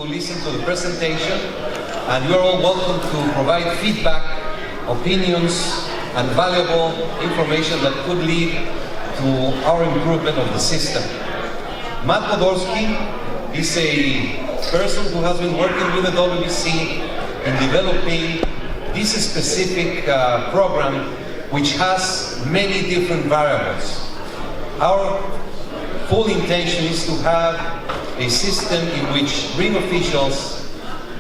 listen to the presentation, and you are all welcome to provide feedback, opinions, and valuable information that could lead to our improvement of the system. Matt Podolsky is a person who has been working with the WBC in developing this specific program, which has many different variables. Our full intention is to have a system in which ring officials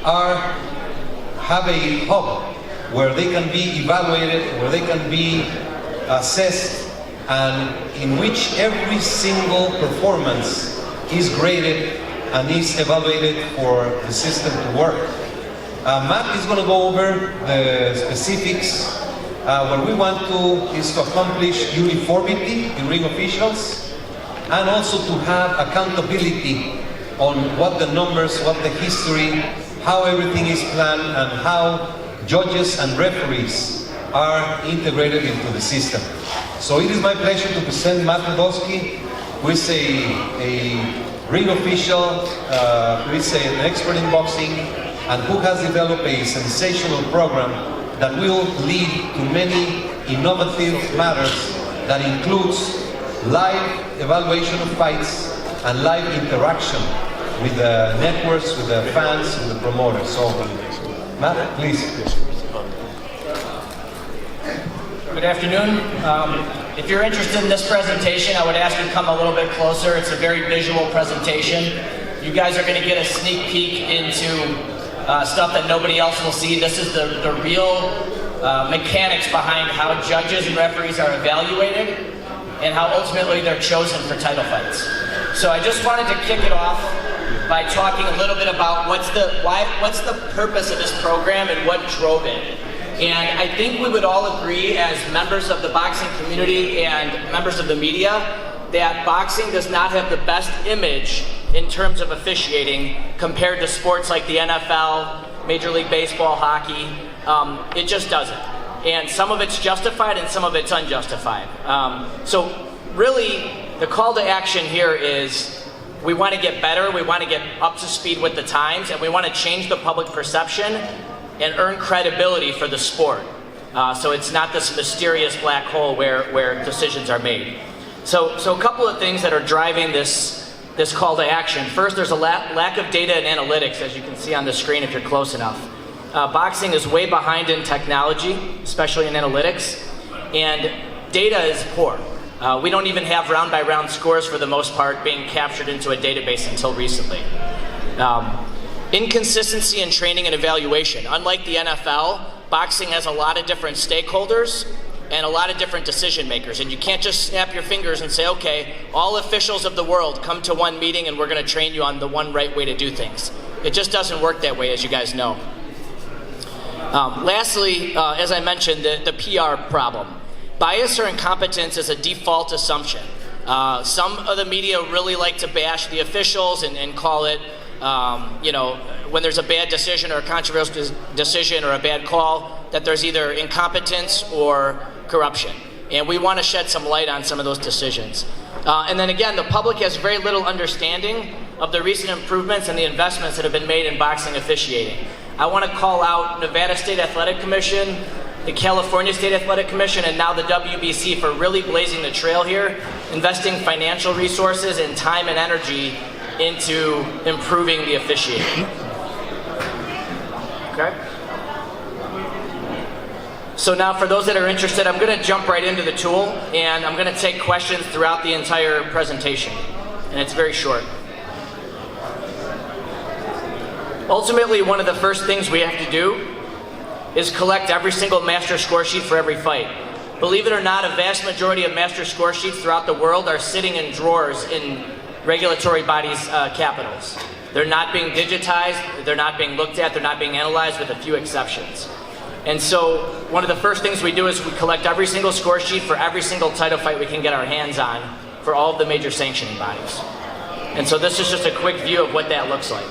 have a hub where they can be evaluated, where they can be assessed, and in which every single performance is graded and is evaluated for the system to work. Matt is going to go over the specifics. What we want is to accomplish uniformity in ring officials, and also to have accountability on what the numbers, what the history, how everything is planned, and how judges and referees are integrated into the system. So it is my pleasure to present Matt Podolsky, who is a ring official, who is an expert in boxing, and who has developed a sensational program that will lead to many innovative matters that includes live evaluation of fights and live interaction with the networks, with the fans, with the promoters. So, Matt, please. Good afternoon. If you're interested in this presentation, I would ask you to come a little bit closer. It's a very visual presentation. You guys are going to get a sneak peek into stuff that nobody else will see. This is the real mechanics behind how judges and referees are evaluated and how ultimately they're chosen for title fights. So I just wanted to kick it off by talking a little bit about what's the purpose of this program and what drove it. And I think we would all agree as members of the boxing community and members of the media that boxing does not have the best image in terms of officiating compared to sports like the NFL, Major League Baseball, hockey. It just doesn't. And some of it's justified and some of it's unjustified. So really, the call to action here is we want to get better, we want to get up to speed with the times, and we want to change the public perception and earn credibility for the sport. So it's not this mysterious black hole where decisions are made. So a couple of things that are driving this call to action. First, there's a lack of data and analytics, as you can see on the screen if you're close enough. Boxing is way behind in technology, especially in analytics, and data is poor. We don't even have round-by-round scores for the most part being captured into a database until recently. Inconsistency in training and evaluation. Unlike the NFL, boxing has a lot of different stakeholders and a lot of different decision makers, and you can't just snap your fingers and say, okay, all officials of the world come to one meeting and we're going to train you on the one right way to do things. It just doesn't work that way, as you guys know. Lastly, as I mentioned, the PR problem. Bias or incompetence is a default assumption. Some of the media really like to bash the officials and call it, when there's a bad decision or a controversial decision or a bad call, that there's either incompetence or corruption. And we want to shed some light on some of those decisions. And then again, the public has very little understanding of the recent improvements and the investments that have been made in boxing officiating. I want to call out Nevada State Athletic Commission, the California State Athletic Commission, and now the WBC for really blazing the trail here, investing financial resources and time and energy into improving the officiating. Okay? So now for those that are interested, I'm going to jump right into the tool, and I'm going to take questions throughout the entire presentation, and it's very short. Ultimately, one of the first things we have to do is collect every single master score sheet for every fight. Believe it or not, a vast majority of master score sheets throughout the world are sitting in drawers in regulatory bodies' capitals. They're not being digitized, they're not being looked at, they're not being analyzed, with a few exceptions. And so one of the first things we do is we collect every single score sheet for every single title fight we can get our hands on for all of the major sanctioning bodies. And so this is just a quick view of what that looks like.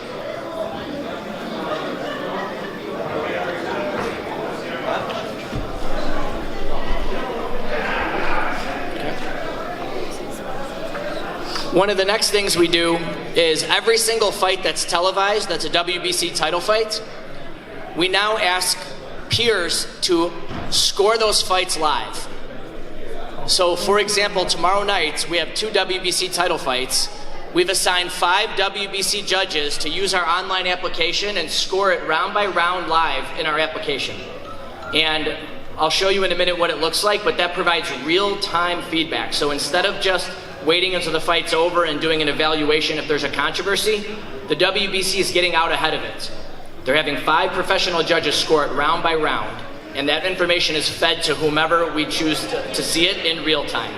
One of the next things we do is every single fight that's televised, that's a WBC title fight, we now ask peers to score those fights live. So for example, tomorrow night, we have 2 WBC title fights. We've assigned 5 WBC judges to use our online application and score it round by round live in our application. And I'll show you in a minute what it looks like, but that provides real-time feedback. So instead of just waiting until the fight's over and doing an evaluation if there's a controversy, the WBC is getting out ahead of it. They're having 5 professional judges score it round by round, and that information is fed to whomever we choose to see it in real time.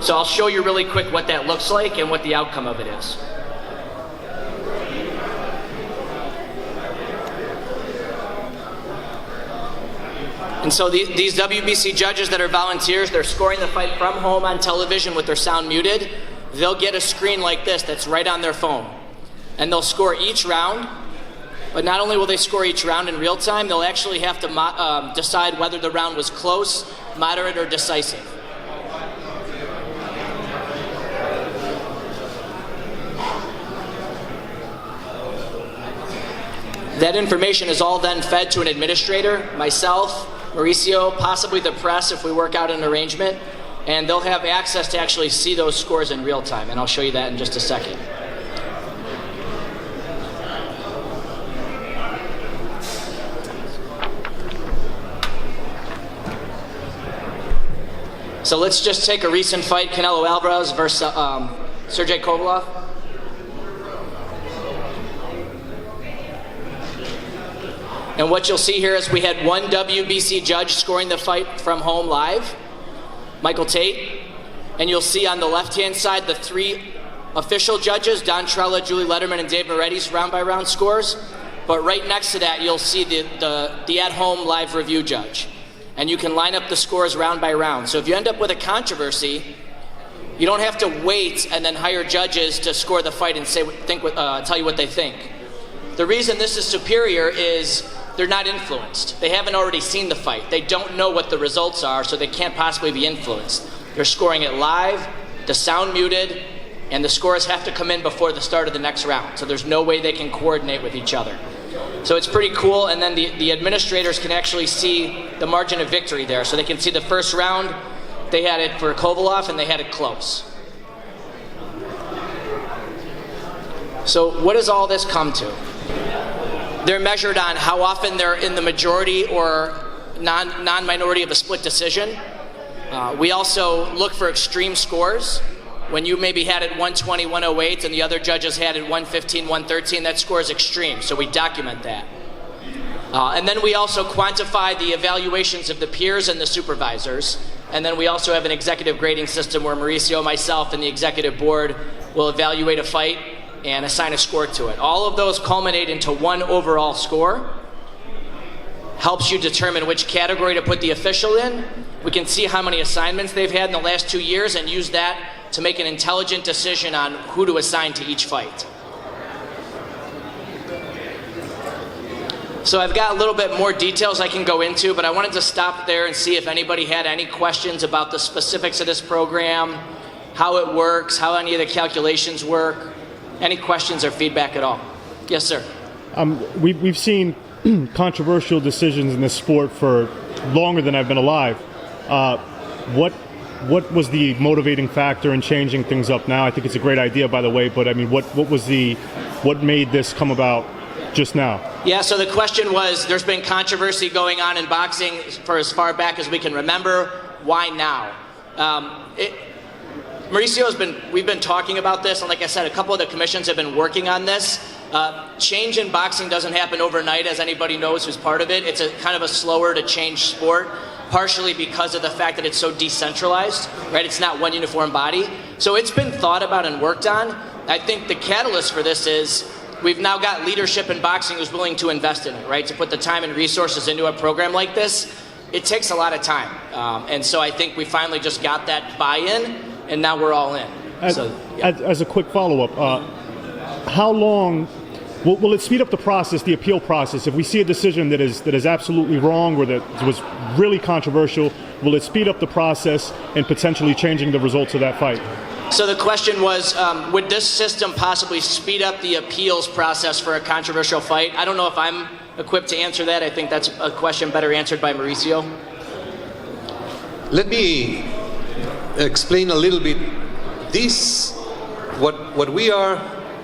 So I'll show you really quick what that looks like and what the outcome of it is. And so these WBC judges that are volunteers, they're scoring the fight from home on television with their sound muted. They'll get a screen like this that's right on their phone. And they'll score each round. But not only will they score each round in real time, they'll actually have to decide whether the round was close, moderate, or decisive. That information is all then fed to an administrator, myself, Mauricio, possibly the press if we work out an arrangement, and they'll have access to actually see those scores in real time, and I'll show you that in just a second. So let's just take a recent fight, Canelo Alvarez versus Sergey Kovalev. And what you'll see here is we had 1 WBC judge scoring the fight from home live, Michael Tate. And you'll see on the left-hand side the 3 official judges, Don Trella, Julie Letterman, and Dave Moretti's round-by-round scores. But right next to that, you'll see the at-home live review judge. And you can line up the scores round by round. So if you end up with a controversy, you don't have to wait and then hire judges to score the fight and tell you what they think. The reason this is superior is they're not influenced. They haven't already seen the fight. They don't know what the results are, so they can't possibly be influenced. They're scoring it live, the sound muted, and the scores have to come in before the start of the next round. So there's no way they can coordinate with each other. So it's pretty cool, and then the administrators can actually see the margin of victory there. So they can see the first round, they had it for Kovalev, and they had it close. So what does all this come to? They're measured on how often they're in the majority or non-minority of a split decision. We also look for extreme scores. When you maybe had it 120, 108, and the other judges had it 115, 113, that score is extreme, so we document that. And then we also quantify the evaluations of the peers and the supervisors. And then we also have an executive grading system where Mauricio, myself, and the executive board will evaluate a fight and assign a score to it. All of those culminate into one overall score. Helps you determine which category to put the official in. We can see how many assignments they've had in the last 2 years and use that to make an intelligent decision on who to assign to each fight. So I've got a little bit more details I can go into, but I wanted to stop there and see if anybody had any questions about the specifics of this program, how it works, how any of the calculations work. Any questions or feedback at all? Yes, sir. We've seen controversial decisions in this sport for longer than I've been alive. What was the motivating factor in changing things up now? I think it's a great idea, by the way, but I mean, what made this come about just now? Yeah, so the question was, there's been controversy going on in boxing for as far back as we can remember. Why now? We've been talking about this, and like I said, a couple of the commissions have been working on this. Change in boxing doesn't happen overnight, as anybody knows who's part of it. It's a kind of a slower to change sport, partially because of the fact that it's so decentralized, right? It's not one uniform body. So it's been thought about and worked on. I think the catalyst for this is we've now got leadership in boxing who's willing to invest in it, right? To put the time and resources into a program like this, it takes a lot of time. And so I think we finally just got that buy-in, and now we're all in. As a quick follow-up, how long will it speed up the process, the appeal process? If we see a decision that is absolutely wrong or that was really controversial, will it speed up the process and potentially changing the results of that fight? So the question was, would this system possibly speed up the appeals process for a controversial fight? I don't know if I'm equipped to answer that. I think that's a question better answered by Mauricio. Let me explain a little bit. What we are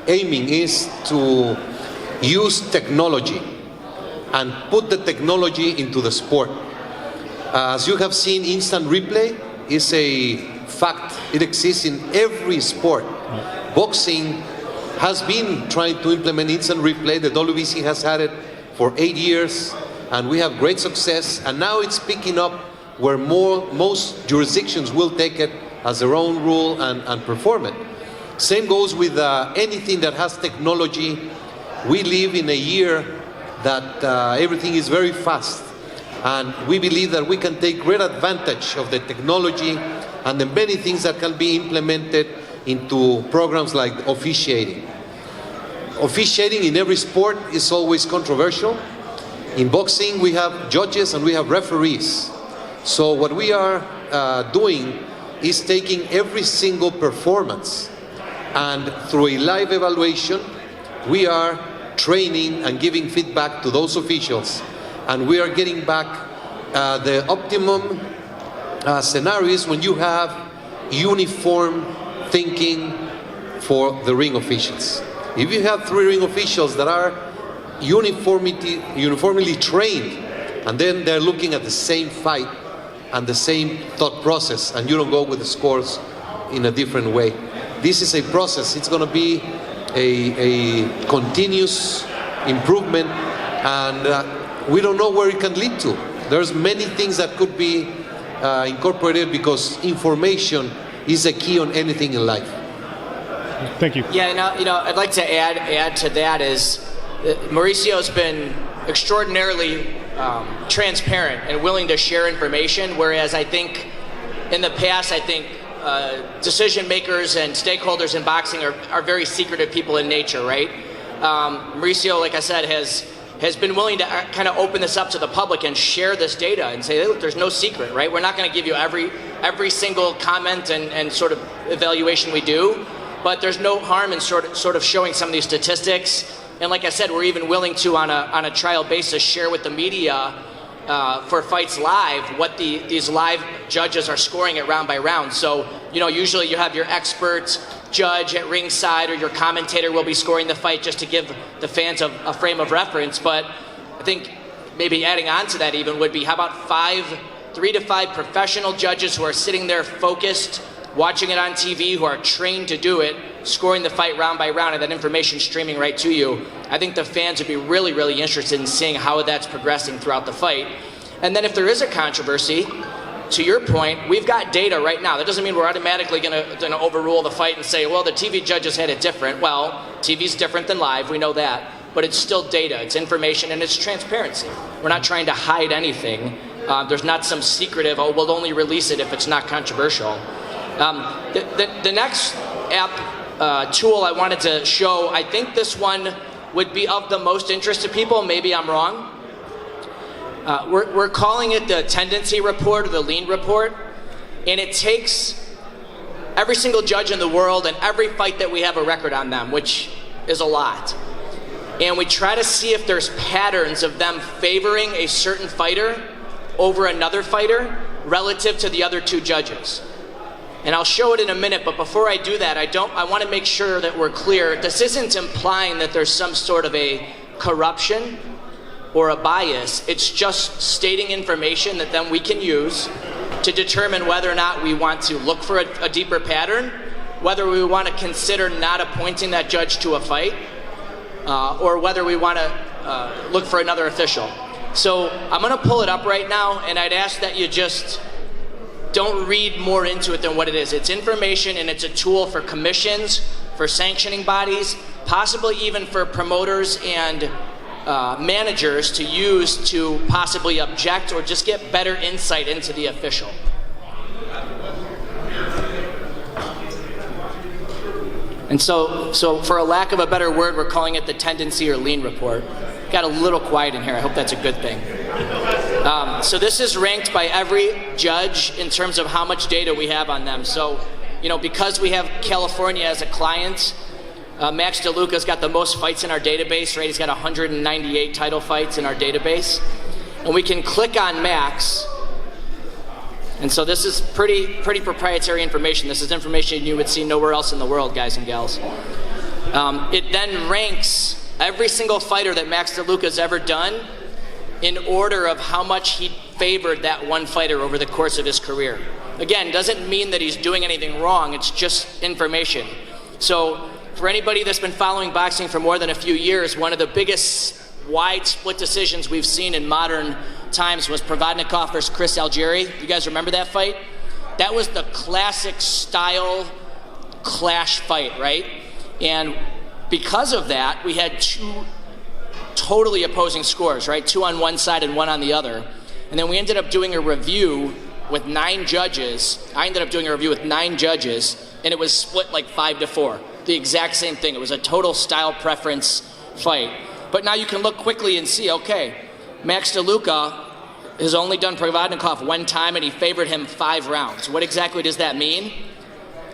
aiming is to use technology and put the technology into the sport. As you have seen, instant replay is a fact. It exists in every sport. Boxing has been trying to implement instant replay. The WBC has had it for 8 years, and we have great success. And now it's picking up where most jurisdictions will take it as their own rule and perform it. Same goes with anything that has technology. We live in a year that everything is very fast, and we believe that we can take great advantage of the technology and the many things that can be implemented into programs like officiating. Officiating in every sport is always controversial. In boxing, we have judges and we have referees. So what we are doing is taking every single performance, and through a live evaluation, we are training and giving feedback to those officials, and we are getting back the optimum scenarios when you have uniform thinking for the ring officials. If you have 3 ring officials that are uniformly trained, and then they're looking at the same fight and the same thought process, and you don't go with the scores in a different way. This is a process. It's going to be a continuous improvement, and we don't know where it can lead to. There's many things that could be incorporated, because information is a key on anything in life. Thank you. Yeah, I'd like to add to that is Mauricio's been extraordinarily transparent and willing to share information, whereas I think in the past, decision makers and stakeholders in boxing are very secretive people in nature, right? Mauricio, like I said, has been willing to kind of open this up to the public and share this data and say, hey, look, there's no secret, right? We're not going to give you every single comment and sort of evaluation we do, but there's no harm in sort of showing some of these statistics. And like I said, we're even willing to, on a trial basis, share with the media for fights live what these live judges are scoring it round by round. So, usually you have your expert judge at ringside, or your commentator will be scoring the fight just to give the fans a frame of reference. But I think maybe adding on to that even would be, how about 3 to 5 professional judges who are sitting there focused, watching it on TV, who are trained to do it, scoring the fight round by round, and that information streaming right to you. I think the fans would be really, really interested in seeing how that's progressing throughout the fight. And then if there is a controversy, to your point, we've got data right now. That doesn't mean we're automatically gonna overrule the fight and say, well, the TV judges had it different. Well, TV's different than live, we know that, but it's still data, it's information, and it's transparency. We're not trying to hide anything. There's not some secretive, oh, we'll only release it if it's not controversial. The next app tool I wanted to show, I think this one would be of the most interest to people. Maybe I'm wrong. We're calling it the tendency report or the lean report, and it takes every single judge in the world and every fight that we have a record on them, which is a lot, and we try to see if there's patterns of them favoring a certain fighter over another fighter relative to the other 2 judges. And I'll show it in a minute, but before I do that, I want to make sure that we're clear. This isn't implying that there's some sort of a corruption or a bias. It's just stating information that then we can use to determine whether or not we want to look for a deeper pattern, whether we want to consider not appointing that judge to a fight, or whether we want to look for another official. So I'm going to pull it up right now, and I'd ask that you just don't read more into it than what it is. It's information, and it's a tool for commissions, for sanctioning bodies, possibly even for promoters and managers to use to possibly object or just get better insight into the official. And so for a lack of a better word, we're calling it the tendency or lean report. Got a little quiet in here. I hope that's a good thing. So this is ranked by every judge in terms of how much data we have on them. So, because we have California as a client, Max DeLuca's got the most fights in our database, right? He's got 198 title fights in our database. And we can click on Max. And so this is pretty proprietary information. This is information you would see nowhere else in the world, guys and gals. It then ranks every single fighter that Max DeLuca's ever done in order of how much he favored that one fighter over the course of his career. Again, doesn't mean that he's doing anything wrong, it's just information. So for anybody that's been following boxing for more than a few years, one of the biggest wide split decisions we've seen in modern times was Provodnikov versus Chris Algieri. You guys remember that fight? That was the classic style clash fight, right? And because of that, we had two totally opposing scores, right? 2 on one side and 1 on the other. And then we ended up doing a review with 9 judges. I ended up doing a review with 9 judges, and it was split like 5-4. The exact same thing. It was a total style preference fight. But now you can look quickly and see, okay, Max DeLuca has only done Provodnikov 1 time, and he favored him 5 rounds. What exactly does that mean?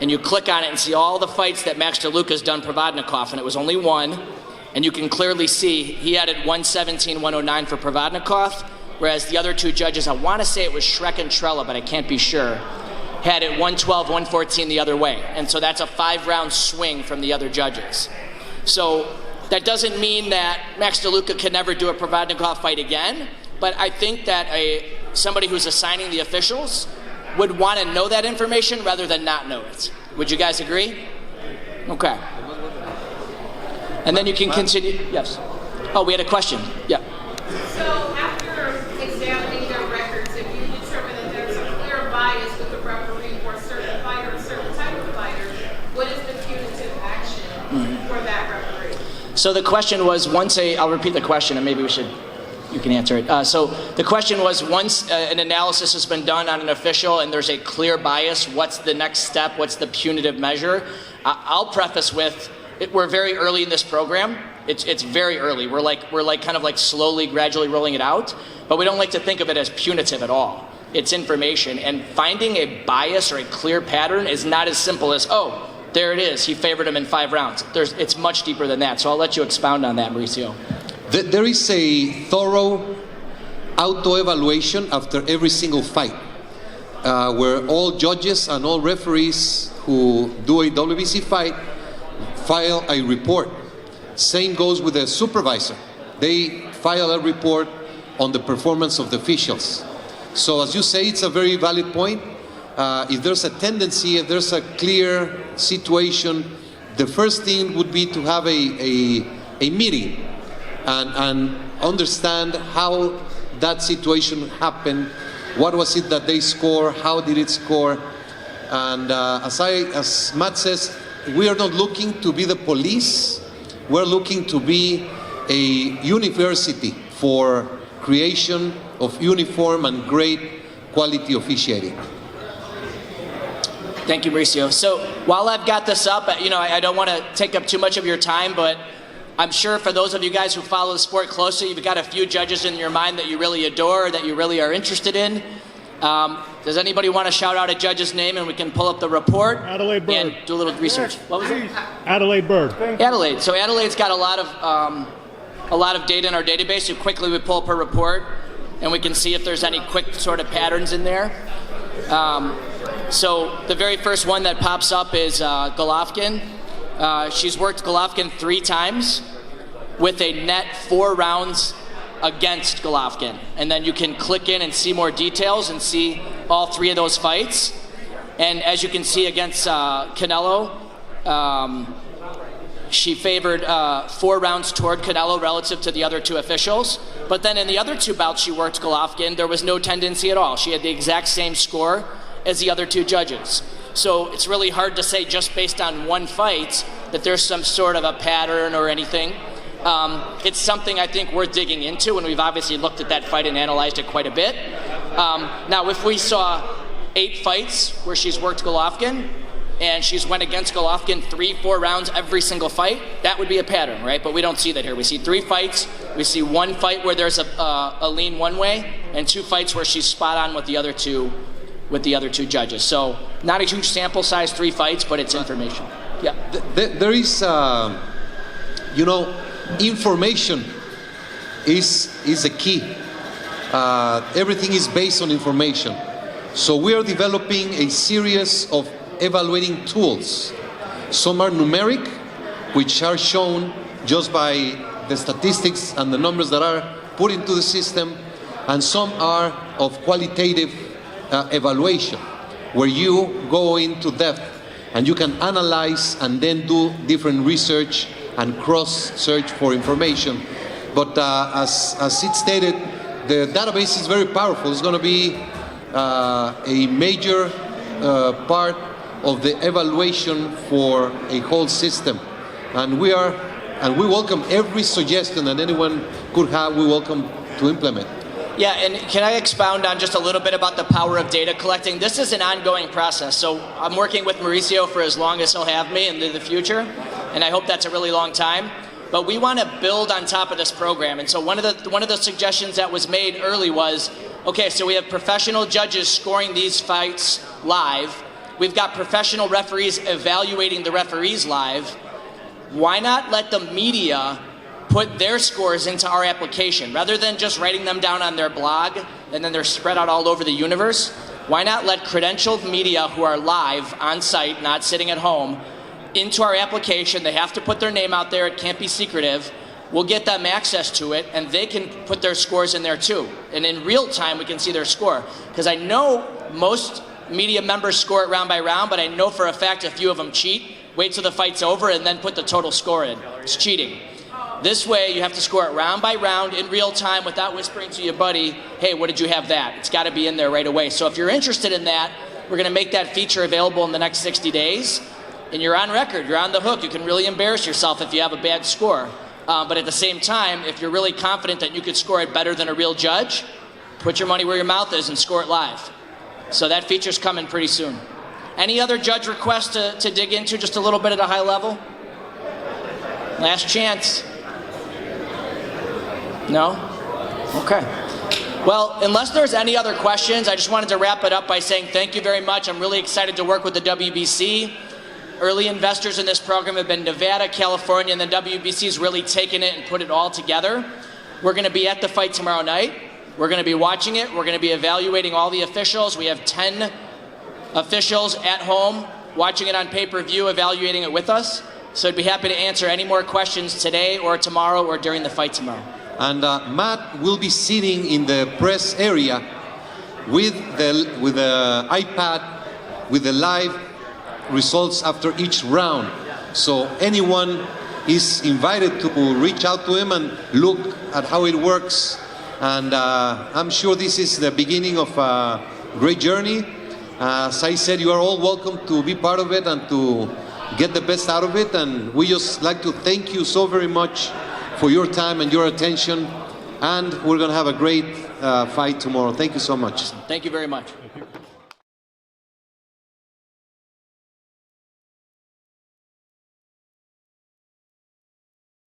And you click on it and see all the fights that Max DeLuca's done Provodnikov, and it was only 1. And you can clearly see he added 117, 109 for Provodnikov, whereas the other 2 judges, I want to say it was Shrek and Trella, but I can't be sure, had it 112, 114 the other way. And so that's a 5-round swing from the other judges. So that doesn't mean that Max DeLuca can never do a Provodnikov fight again, but I think that somebody who's assigning the officials would want to know that information rather than not know it. Would you guys agree? Okay. And then you can continue. Yes. Oh, we had a question. Yeah. So after examining their records, if you determine that there's a clear bias with the referee for a certain fighter, a certain type of fighter, what is the punitive action for that referee? So the question was, I'll repeat the question and maybe you can answer it. So the question was, once an analysis has been done on an official and there's a clear bias, what's the next step? What's the punitive measure? I'll preface with, we're very early in this program. It's very early. We're kind of slowly, gradually rolling it out, but we don't like to think of it as punitive at all. It's information, and finding a bias or a clear pattern is not as simple as, oh, there it is, he favored him in 5 rounds. It's much deeper than that, so I'll let you expound on that, Mauricio. There is a thorough auto-evaluation after every single fight, where all judges and all referees who do a WBC fight file a report. Same goes with the supervisor. They file a report on the performance of the officials. So as you say, it's a very valid point. If there's a tendency, if there's a clear situation, the first thing would be to have a meeting and understand how that situation happened, what was it that they scored, how did it score. And as Matt says, we are not looking to be the police. We're looking to be a university for creation of uniform and great quality officiating. Thank you, Mauricio. So while I've got this up, I don't want to take up too much of your time, but I'm sure for those of you guys who follow the sport closely, you've got a few judges in your mind that you really adore, that you really are interested in. Does anybody want to shout out a judge's name and we can pull up the report? Adelaide Bird. And do a little research. What was it? Adelaide Bird. Adelaide. So Adelaide's got a lot of data in our database. So quickly we pull up her report and we can see if there's any quick sort of patterns in there. So the very first one that pops up is Golovkin. She's worked Golovkin 3 times with a net 4 rounds against Golovkin. And then you can click in and see more details and see all 3 of those fights. And as you can see against Canelo, she favored 4 rounds toward Canelo relative to the other 2 officials. But then in the other 2 bouts she worked Golovkin, there was no tendency at all. She had the exact same score as the other 2 judges. So it's really hard to say just based on one fight that there's some sort of a pattern or anything. It's something I think worth digging into, and we've obviously looked at that fight and analyzed it quite a bit. Now, if we saw 8 fights where she's worked Golovkin, and she's went against Golovkin 3-4 rounds every single fight, that would be a pattern, right? But we don't see that here. We see 3 fights. We see 1 fight where there's a lean one way, and 2 fights where she's spot on with the other two judges. So Not a huge sample size, 3 fights, but it's information. Yeah. There is, you know, information is the key. Everything is based on information. So we are developing a series of evaluating tools. Some are numeric, which are shown just by the statistics and the numbers that are put into the system, and some are of qualitative evaluation, where you go into depth and you can analyze and then do different research and cross-search for information. But as it stated, the database is very powerful. It's going to be a major part of the evaluation for a whole system. And we welcome every suggestion that anyone could have. We welcome to implement. Yeah, and can I expound on just a little bit about the power of data collecting? This is an ongoing process. So I'm working with Mauricio for as long as he'll have me into the future, and I hope that's a really long time. But we want to build on top of this program. And so one of the suggestions that was made early was, okay, so we have professional judges scoring these fights live. We've got professional referees evaluating the referees live. Why not let the media put their scores into our application? Rather than just writing them down on their blog and then they're spread out all over the universe, why not let credentialed media who are live on site, not sitting at home, into our application? They have to put their name out there. It can't be secretive. We'll get them access to it, and they can put their scores in there too. And in real time, we can see their score. Because I know most media members score it round by round, but I know for a fact a few of them cheat, wait till the fight's over, and then put the total score in. It's cheating. This way, you have to score it round by round in real time without whispering to your buddy, hey, what did you have that? It's got to be in there right away. So if you're interested in that, we're going to make that feature available in the next 60 days. And you're on record, you're on the hook. You can really embarrass yourself if you have a bad score. But at the same time, if you're really confident that you could score it better than a real judge, put your money where your mouth is and score it live. So that feature's coming pretty soon. Any other judge requests to dig into just a little bit at a high level? Last chance. No? Okay. Well, unless there's any other questions, I just wanted to wrap it up by saying thank you very much. I'm really excited to work with the WBC. Early investors in this program have been Nevada, California, and the WBC's really taken it and put it all together. We're going to be at the fight tomorrow night. We're going to be watching it. We're going to be evaluating all the officials. We have 10 officials at home watching it on pay-per-view, evaluating it with us. So I'd be happy to answer any more questions today or tomorrow or during the fight tomorrow. And Matt will be sitting in the press area with the iPad, with the live results after each round. So anyone is invited to reach out to him and look at how it works. And I'm sure this is the beginning of a great journey. As I said, you are all welcome to be part of it and to get the best out of it. And we just like to thank you so very much for your time and your attention. And we're going to have a great fight tomorrow. Thank you so much. Thank you very much.